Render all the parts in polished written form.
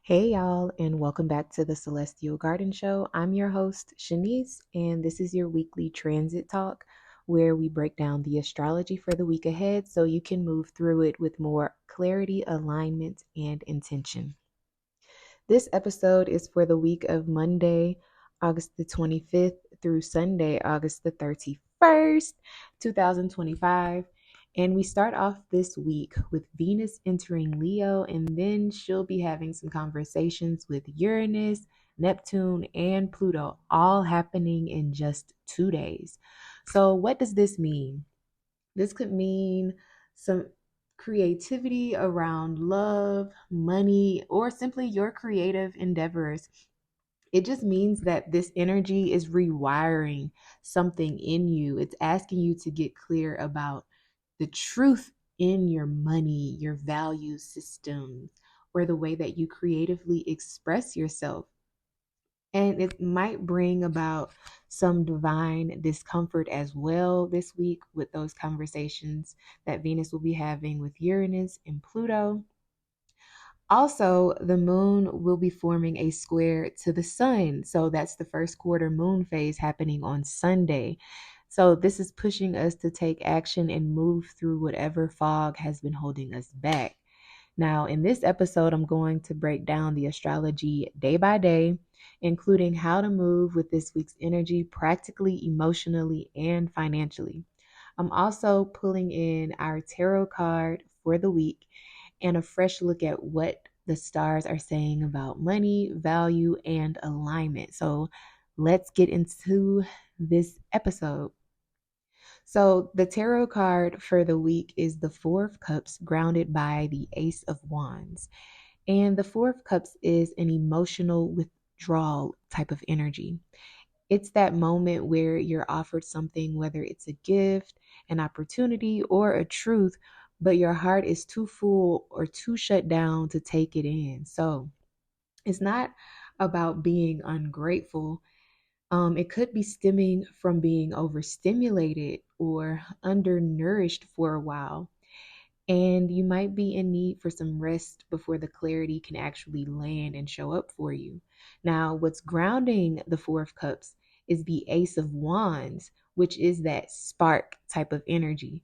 Hey, y'all, and welcome back to the Celestial Garden Show. I'm your host, Shanice, and this is your weekly transit talk where we break down the astrology for the week ahead so you can move through it with more clarity, alignment, and intention. This episode is for the week of Monday, August the 25th through Sunday, August the 31st, 2025. And we start off this week with Venus entering Leo, and then she'll be having some conversations with Uranus, Neptune, and Pluto, all happening in just 2 days. So, what does this mean? This could mean some creativity around love, money, or simply your creative endeavors. It just means that this energy is rewiring something in you. It's asking you to get clear about the truth in your money, your value systems, or the way that you creatively express yourself. And it might bring about some divine discomfort as well this week with those conversations that Venus will be having with Uranus and Pluto. Also, the moon will be forming a square to the sun. So that's the first quarter moon phase happening on Sunday. So this is pushing us to take action and move through whatever fog has been holding us back. Now, in this episode, I'm going to break down the astrology day by day, including how to move with this week's energy practically, emotionally, and financially. I'm also pulling in our tarot card for the week and a fresh look at what the stars are saying about money, value, and alignment. So let's get into this episode. So the tarot card for the week is the Four of Cups, grounded by the Ace of Wands. And the Four of Cups is an emotional withdrawal type of energy. It's that moment where you're offered something, whether it's a gift, an opportunity, or a truth, but your heart is too full or too shut down to take it in. So it's not about being ungrateful. It could be stemming from being overstimulated or undernourished for a while. And you might be in need for some rest before the clarity can actually land and show up for you. Now, what's grounding the Four of Cups is the Ace of Wands, which is that spark type of energy.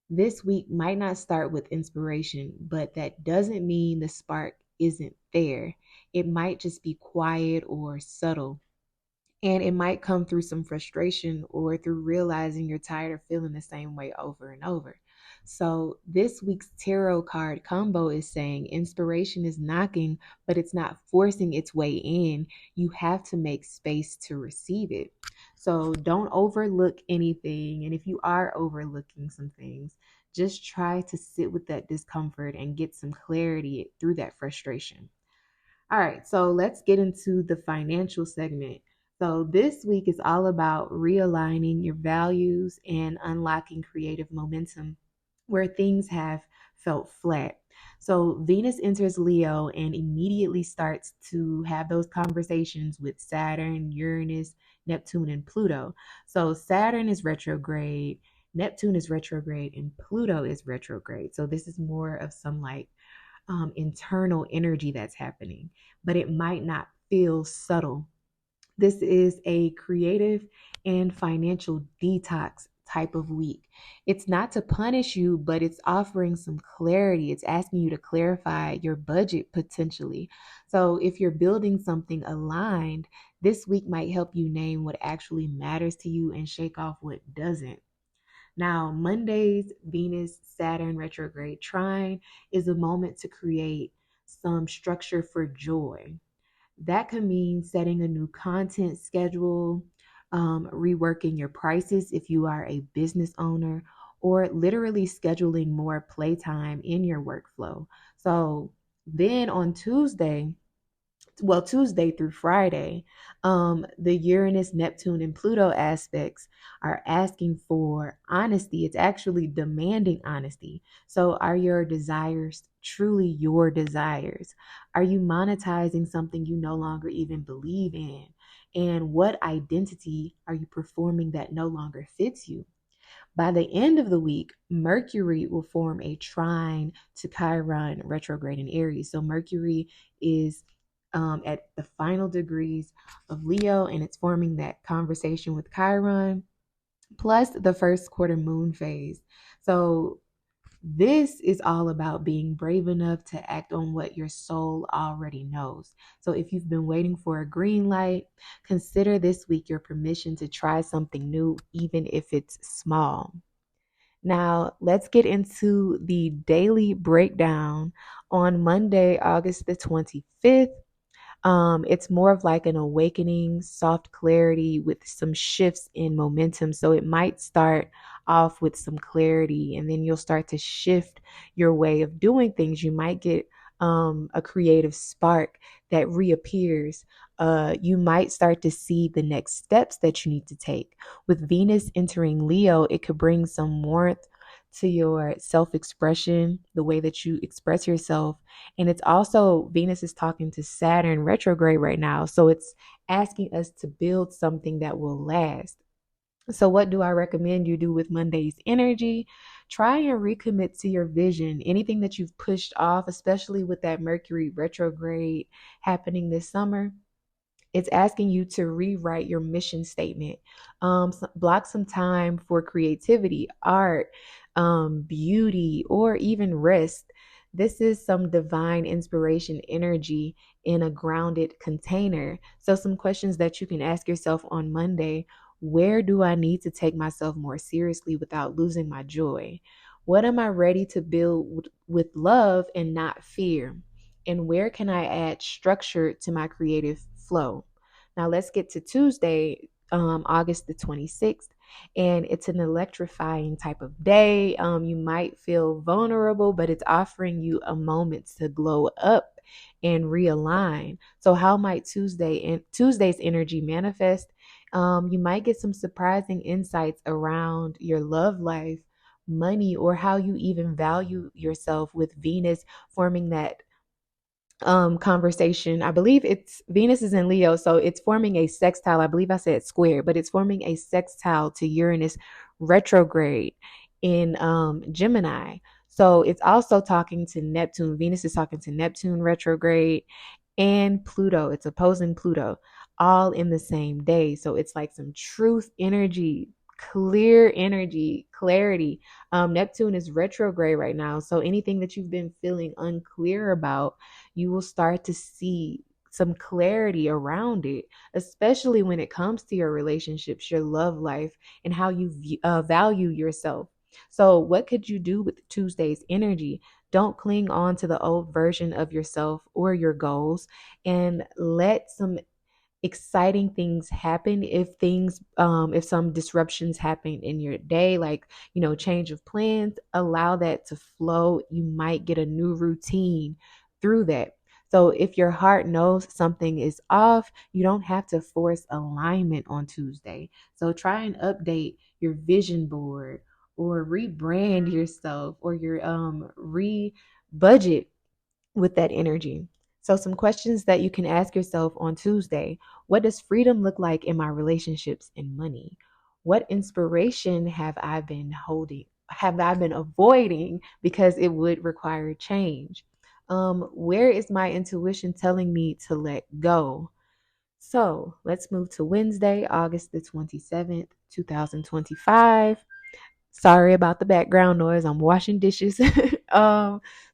This week might not start with inspiration, but that doesn't mean the spark isn't there. It might just be quiet or subtle. And it might come through some frustration or through realizing you're tired of feeling the same way over and over. So, this week's tarot card combo is saying inspiration is knocking, but it's not forcing its way in. You have to make space to receive it. So, don't overlook anything. And if you are overlooking some things, just try to sit with that discomfort and get some clarity through that frustration. All right, so let's get into the financial segment. So, this week is all about realigning your values and unlocking creative momentum where things have felt flat. So, Venus enters Leo and immediately starts to have those conversations with Saturn, Uranus, Neptune, and Pluto. So, Saturn is retrograde, Neptune is retrograde, and Pluto is retrograde. So, this is more of some like internal energy that's happening, but it might not feel subtle. This is a creative and financial detox type of week. It's not to punish you, but it's offering some clarity. It's asking you to clarify your budget potentially. So if you're building something aligned, this week might help you name what actually matters to you and shake off what doesn't. Now, Monday's Venus Saturn retrograde trine is a moment to create some structure for joy. That could mean setting a new content schedule, reworking your prices if you are a business owner, or literally scheduling more playtime in your workflow. So then on Tuesday through Friday, the Uranus, Neptune, and Pluto aspects are asking for honesty. It's actually demanding honesty. So, are your desires truly your desires? Are you monetizing something you no longer even believe in? And what identity are you performing that no longer fits you? By the end of the week, Mercury will form a trine to Chiron retrograde in Aries. So Mercury is at the final degrees of Leo, and it's forming that conversation with Chiron, plus the first quarter moon phase. So this is all about being brave enough to act on what your soul already knows. So if you've been waiting for a green light, consider this week your permission to try something new, even if it's small. Now, let's get into the daily breakdown on Monday, August the 25th. It's more of like an awakening, soft clarity with some shifts in momentum. So it might start off with some clarity, and then you'll start to shift your way of doing things. You might get a creative spark that reappears. You might start to see the next steps that you need to take. With Venus entering Leo, it could bring some warmth to your self expression, the way that you express yourself. And it's also, Venus is talking to Saturn retrograde right now. So it's asking us to build something that will last. So, what do I recommend you do with Monday's energy? Try and recommit to your vision. Anything that you've pushed off, especially with that Mercury retrograde happening this summer, it's asking you to rewrite your mission statement. Block some time for creativity, art, beauty, or even rest. This is some divine inspiration energy in a grounded container. So, some questions that you can ask yourself on Monday: where do I need to take myself more seriously without losing my joy? What am I ready to build with love and not fear? And where can I add structure to my creative flow? Now let's get to Tuesday, August the 26th. And it's an electrifying type of day. You might feel vulnerable, but it's offering you a moment to glow up and realign. So how might Tuesday's energy manifest? You might get some surprising insights around your love life, money, or how you even value yourself, with Venus forming that conversation. I believe it's Venus is in Leo, so it's forming a sextile. I believe I said square, but it's forming a sextile to Uranus retrograde in Gemini. So it's also talking to Neptune. Venus is talking to Neptune retrograde and Pluto. It's opposing Pluto all in the same day. So it's like some truth energy, clear energy, clarity. Neptune is retrograde right now. So anything that you've been feeling unclear about, you will start to see some clarity around it, especially when it comes to your relationships, your love life, and how you value yourself. So, what could you do with Tuesday's energy? Don't cling on to the old version of yourself or your goals, and let some exciting things happen. If some disruptions happen in your day, like change of plans, allow that to flow. You might get a new routine through that. So if your heart knows something is off, you don't have to force alignment on Tuesday. So try and update your vision board, or rebrand yourself, or your re-budget with that energy. So, some questions that you can ask yourself on Tuesday: what does freedom look like in my relationships and money? What inspiration have I been avoiding because it would require change? Where is my intuition telling me to let go? So, let's move to Wednesday, August the 27th, 2025. Sorry about the background noise. I'm washing dishes.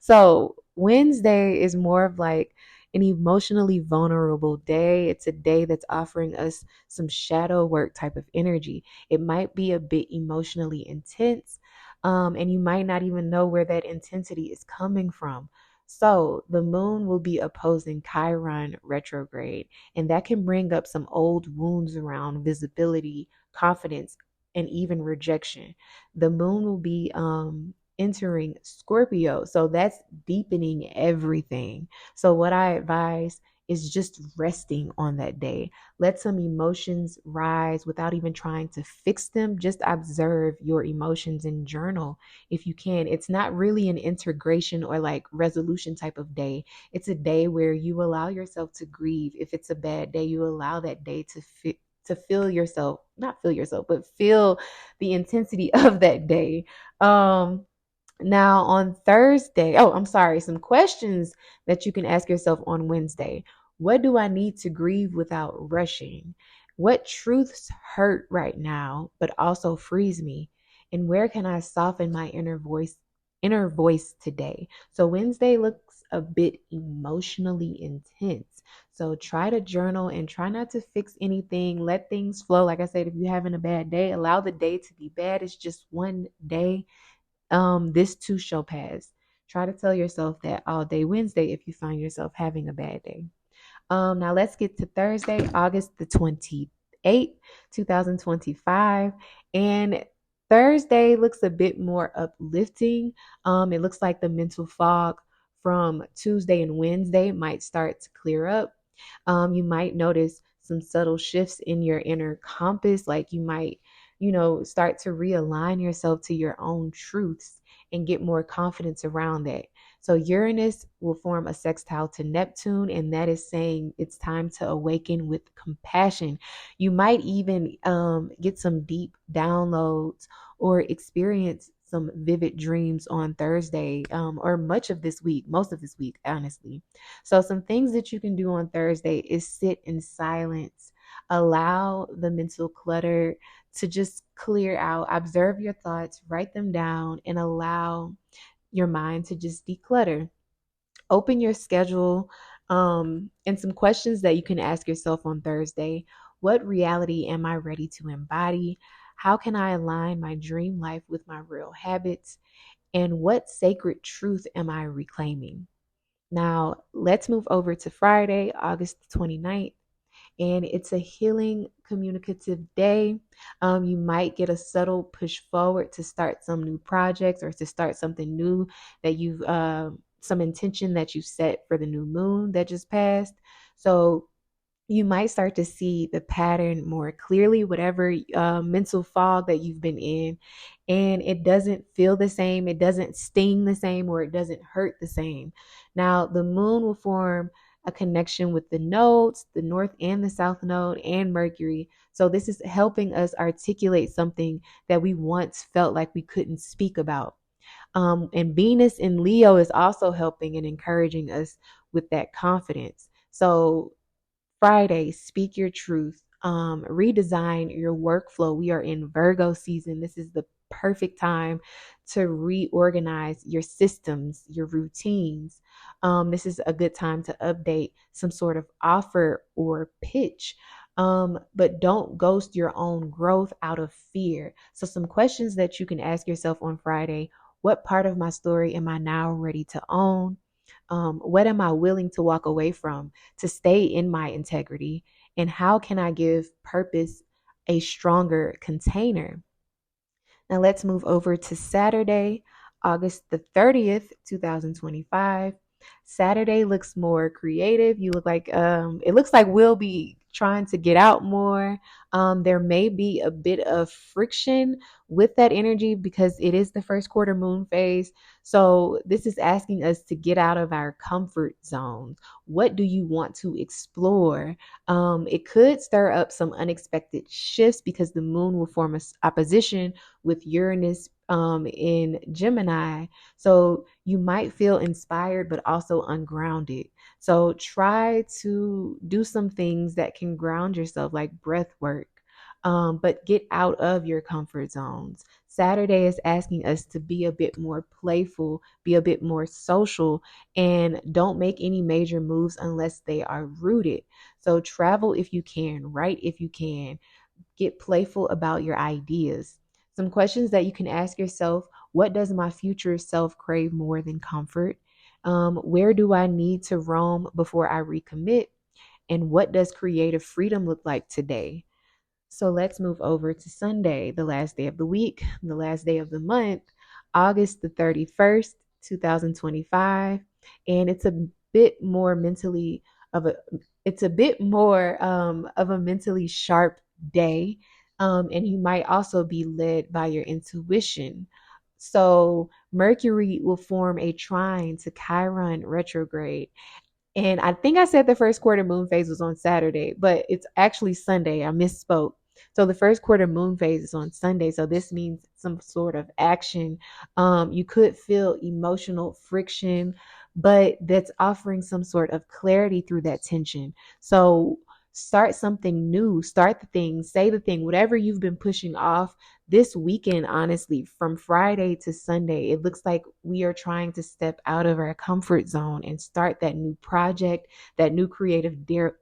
So Wednesday is more of like an emotionally vulnerable day. It's a day that's offering us some shadow work type of energy. It might be a bit emotionally intense, and you might not even know where that intensity is coming from. So the moon will be opposing Chiron retrograde, and that can bring up some old wounds around visibility, confidence, and even rejection. The moon will be entering Scorpio, so that's deepening everything. So what I advise is just resting on that day. Let some emotions rise without even trying to fix them. Just observe your emotions and journal if you can. It's not really an integration or like resolution type of day. It's a day where you allow yourself to grieve. If it's a bad day, you allow that day to to feel yourself, not feel yourself, but feel the intensity of that day. Now on Thursday, oh, I'm sorry, some questions that you can ask yourself on Wednesday. What do I need to grieve without rushing? What truths hurt right now, but also frees me? And where can I soften my inner voice today? So Wednesday looks a bit emotionally intense. So try to journal and try not to fix anything. Let things flow. Like I said, if you're having a bad day, allow the day to be bad. It's just one day. This too shall pass. Try to tell yourself that all day Wednesday if you find yourself having a bad day. Now let's get to Thursday, August the 28th, 2025. And Thursday looks a bit more uplifting. It looks like the mental fog from Tuesday and Wednesday might start to clear up. You might notice some subtle shifts in your inner compass, like you might, start to realign yourself to your own truths and get more confidence around that. So Uranus will form a sextile to Neptune, and that is saying it's time to awaken with compassion. You might even get some deep downloads or experience some vivid dreams on Thursday, or much of this week, most of this week, honestly. So some things that you can do on Thursday is sit in silence, allow the mental clutter to just clear out, observe your thoughts, write them down, and allow your mind to just declutter. Open your schedule, and some questions that you can ask yourself on Thursday. What reality am I ready to embody? How can I align my dream life with my real habits? And what sacred truth am I reclaiming? Now, let's move over to Friday, August 29th. And it's a healing communicative day. You might get a subtle push forward to start some new projects or to start something new that you've, some intention that you set for the new moon that just passed. So you might start to see the pattern more clearly, whatever mental fog that you've been in, and it doesn't feel the same, it doesn't sting the same, or it doesn't hurt the same. Now, the moon will form a connection with the nodes, the north and the south node, and Mercury. So, this is helping us articulate something that we once felt like we couldn't speak about. And Venus in Leo is also helping and encouraging us with that confidence. So, Friday, speak your truth. Redesign your workflow. We are in Virgo season. This is the perfect time to reorganize your systems, your routines. This is a good time to update some sort of offer or pitch. But don't ghost your own growth out of fear. So, some questions that you can ask yourself on Friday: what part of my story am I now ready to own? What am I willing to walk away from to stay in my integrity? And how can I give purpose a stronger container? Now let's move over to Saturday, August the 30th, 2025. Saturday looks more creative. You look like it looks like we'll be trying to get out more. There may be a bit of friction with that energy because it is the first quarter moon phase. So this is asking us to get out of our comfort zones. What do you want to explore? It could stir up some unexpected shifts because the moon will form a opposition with Uranus in Gemini. So you might feel inspired, but also ungrounded. So try to do some things that can ground yourself, like breath work, but get out of your comfort zones. Saturday is asking us to be a bit more playful, be a bit more social, and don't make any major moves unless they are rooted. So travel if you can, write if you can, get playful about your ideas. Some questions that you can ask yourself: what does my future self crave more than comfort? Where do I need to roam before I recommit? And what does creative freedom look like today? So let's move over to Sunday, the last day of the week, the last day of the month, August the 31st, 2025. And it's a bit more mentally of a it's a bit more of a mentally sharp day. And you might also be led by your intuition. So Mercury will form a trine to Chiron retrograde. And I think I said the first quarter moon phase was on Saturday, but it's actually Sunday. I misspoke. So the first quarter moon phase is on Sunday. So this means some sort of action. You could feel emotional friction, but that's offering some sort of clarity through that tension. So start something new, start the thing, say the thing, whatever you've been pushing off this weekend. Honestly, from Friday to Sunday, it looks like we are trying to step out of our comfort zone and start that new project, that new creative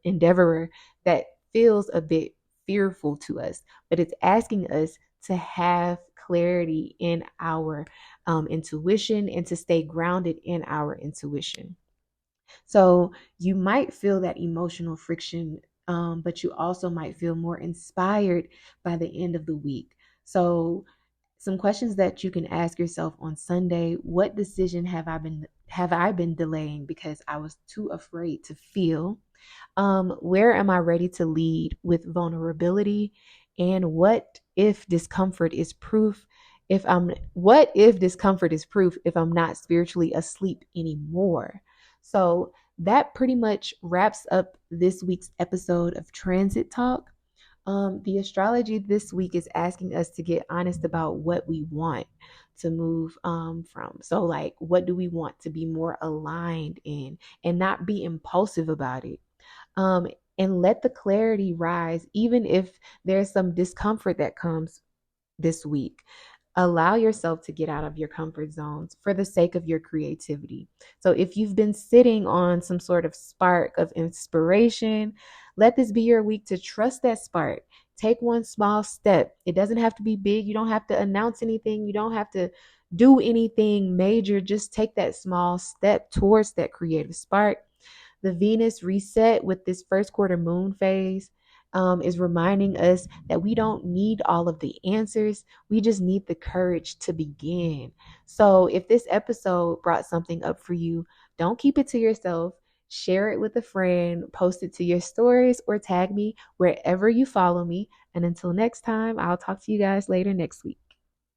endeavor that feels a bit fearful to us, but it's asking us to have clarity in our intuition and to stay grounded in our intuition. So you might feel that emotional friction, but you also might feel more inspired by the end of the week. So some questions that you can ask yourself on Sunday: what decision have I been delaying because I was too afraid to feel? Where am I ready to lead with vulnerability? And what if discomfort is proof if I'm not spiritually asleep anymore? So that pretty much wraps up this week's episode of Transit Talk. The astrology this week is asking us to get honest about what we want to move from. So, like, what do we want to be more aligned in and not be impulsive about it? Um, and let the clarity rise, even if there's some discomfort that comes this week. Allow yourself to get out of your comfort zones for the sake of your creativity. So if you've been sitting on some sort of spark of inspiration, let this be your week to trust that spark. Take one small step. It doesn't have to be big. You don't have to announce anything. You don't have to do anything major. Just take that small step towards that creative spark. The Venus reset with this first quarter moon phase is reminding us that we don't need all of the answers. We just need the courage to begin. So, if this episode brought something up for you, don't keep it to yourself. Share it with a friend, post it to your stories, or tag me wherever you follow me. And until next time, I'll talk to you guys later next week.